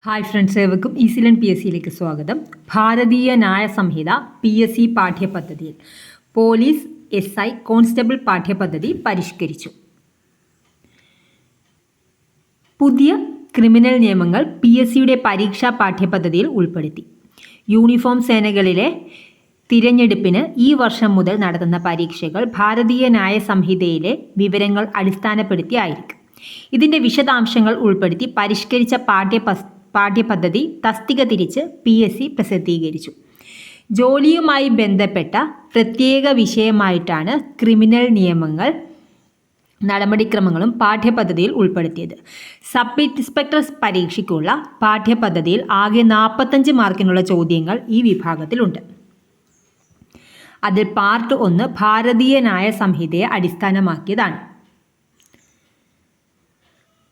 Hi friends, ഏവർക്കും easy learn P S സിയിലേക്ക് സ്വാഗതം. ഭാരതീയ ന്യായ സംഹിത PSC പാഠ്യപദ്ധതിയിൽ പോലീസ് SI കോൺസ്റ്റബിൾ പാഠ്യപദ്ധതി പരിഷ്കരിച്ചു. പുതിയ ക്രിമിനൽ നിയമങ്ങൾ PSCയുടെ പരീക്ഷാ പാഠ്യപദ്ധതിയിൽ ഉൾപ്പെടുത്തി. യൂണിഫോം സേനകളിലെ തിരഞ്ഞെടുപ്പിന് ഈ വർഷം മുതൽ നടത്തുന്ന പരീക്ഷകൾ ഭാരതീയ ന്യായ സംഹിതയിലെ വിവരങ്ങൾ അടിസ്ഥാനപ്പെടുത്തിയായിരിക്കും. ഇതിൻ്റെ വിശദാംശങ്ങൾ ഉൾപ്പെടുത്തി പരിഷ്കരിച്ച പാഠ്യപദ്ധതി തസ്തിക തിരിച്ച് PSC പ്രസിദ്ധീകരിച്ചു. ജോലിയുമായി ബന്ധപ്പെട്ട പ്രത്യേക വിഷയമായിട്ടാണ് ക്രിമിനൽ നിയമങ്ങൾ നടപടിക്രമങ്ങളും പാഠ്യപദ്ധതിയിൽ ഉൾപ്പെടുത്തിയത്. സബ് ഇൻസ്പെക്ടർ പരീക്ഷയ്ക്കുള്ള പാഠ്യപദ്ധതിയിൽ ആകെ 45 മാർക്കിനുള്ള ചോദ്യങ്ങൾ ഈ വിഭാഗത്തിലുണ്ട്. അതിൽ പാർട്ട് 1 ഭാരതീയ ന്യായ സംഹിതയെ അടിസ്ഥാനമാക്കിയതാണ്.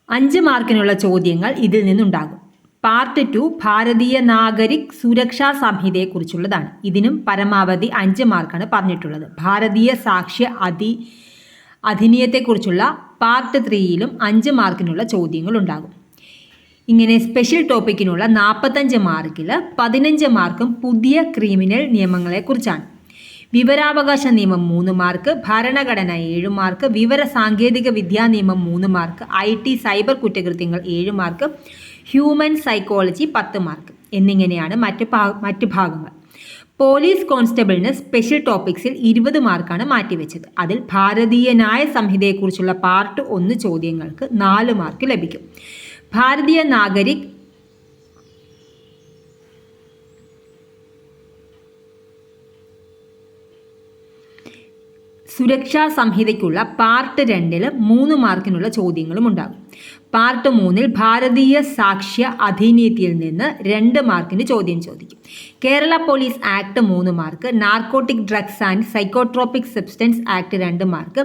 5 മാർക്കിനുള്ള ചോദ്യങ്ങൾ ഇതിൽ നിന്നുണ്ടാകും. പാർട്ട് 2 ഭാരതീയ നാഗരിക് സുരക്ഷാ സംഹിതയെക്കുറിച്ചുള്ളതാണ്. ഇതിനും പരമാവധി 5 മാർക്കാണ് പറഞ്ഞിട്ടുള്ളത്. ഭാരതീയ സാക്ഷ്യ അധിനിയത്തെക്കുറിച്ചുള്ള പാർട്ട് 3യിലും 5 മാർക്കിനുള്ള ചോദ്യങ്ങൾ ഉണ്ടാകും. ഇങ്ങനെ സ്പെഷ്യൽ ടോപ്പിക്കിനുള്ള 45 മാർക്കിൽ 15 മാർക്കും പുതിയ ക്രിമിനൽ നിയമങ്ങളെക്കുറിച്ചാണ്. വിവരാവകാശ നിയമം 3 മാർക്ക്, ഭരണഘടന 7 മാർക്ക്, വിവര സാങ്കേതിക വിദ്യാ നിയമം 3 മാർക്ക്, IT സൈബർ കുറ്റകൃത്യങ്ങൾ 7 മാർക്ക്, ഹ്യൂമൻ സൈക്കോളജി 10 മാർക്ക് എന്നിങ്ങനെയാണ് മറ്റ് ഭാഗങ്ങൾ. പോലീസ് കോൺസ്റ്റബിളിന് സ്പെഷ്യൽ ടോപ്പിക്സിൽ 20 മാർക്കാണ് മാറ്റിവെച്ചത്. അതിൽ ഭാരതീയ ന്യായ സംഹിതയെക്കുറിച്ചുള്ള പാർട്ട് 1 ചോദ്യങ്ങൾക്ക് 4 മാർക്ക് ലഭിക്കും. ഭാരതീയ നാഗരിക് സുരക്ഷാ സംഹിതയ്ക്കുള്ള പാർട്ട് 2ൽ 3 മാർക്കിനുള്ള ചോദ്യങ്ങളും ഉണ്ടാകും. പാർട്ട് 3ൽ ഭാരതീയ സാക്ഷ്യ അധിനിയത്തിൽ നിന്ന് 2 മാർക്കിന് ചോദ്യം ചോദിക്കും. Kerala police act 3 mark, narcotic drugs and psychotropic substance act 2 mark,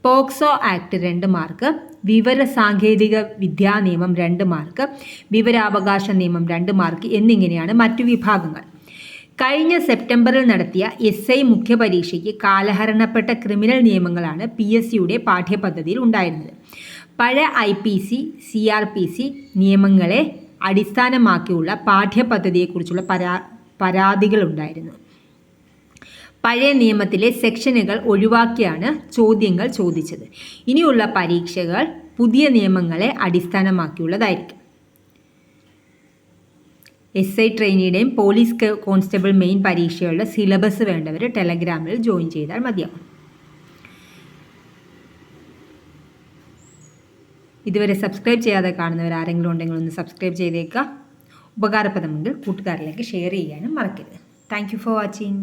POCSO act 2 mark, വിവര സാങ്കേതിക വിദ്യാ നിയമം 2 മാർക്ക്, വിവരാവകാശ നിയമം 2 മാർക്ക് എന്നിങ്ങനെയാണ് മറ്റു വിഭാഗങ്ങൾ. കഴിഞ്ഞ സെപ്റ്റംബറിൽ നടത്തിയ SI മുഖ്യപരീക്ഷയ്ക്ക് കാലഹരണപ്പെട്ട ക്രിമിനൽ നിയമങ്ങളാണ് PSCയുടെ പാഠ്യപദ്ധതിയിൽ ഉണ്ടായിരുന്നത്. പഴയ IPC CRPC നിയമങ്ങളെ അടിസ്ഥാനമാക്കിയുള്ള പാഠ്യപദ്ധതിയെക്കുറിച്ചുള്ള പരാതികളുണ്ടായിരുന്നു. പഴയ നിയമത്തിലെ സെക്ഷനുകൾ ഒഴിവാക്കിയാണ് ചോദ്യങ്ങൾ ചോദിച്ചത്. ഇനിയുള്ള പരീക്ഷകൾ പുതിയ നിയമങ്ങളെ അടിസ്ഥാനമാക്കിയുള്ളതായിരിക്കും. SI ട്രെയിനിയുടെയും പോലീസ് കോൺസ്റ്റബിൾ മെയിൻ പരീക്ഷകളുടെ സിലബസ് വേണ്ടവർ ടെലഗ്രാമിൽ ജോയിൻ ചെയ്താൽ മതിയാവും. ഇതുവരെ സബ്സ്ക്രൈബ് ചെയ്യാതെ കാണുന്നവർ ആരെങ്കിലും ഉണ്ടെങ്കിൽ ഒന്ന് സബ്സ്ക്രൈബ് ചെയ്തേക്കുക. ഉപകാരപ്രദമെങ്കിൽ കൂട്ടുകാരിലേക്ക് ഷെയർ ചെയ്യാനും മറക്കരുത്. Thank you for watching.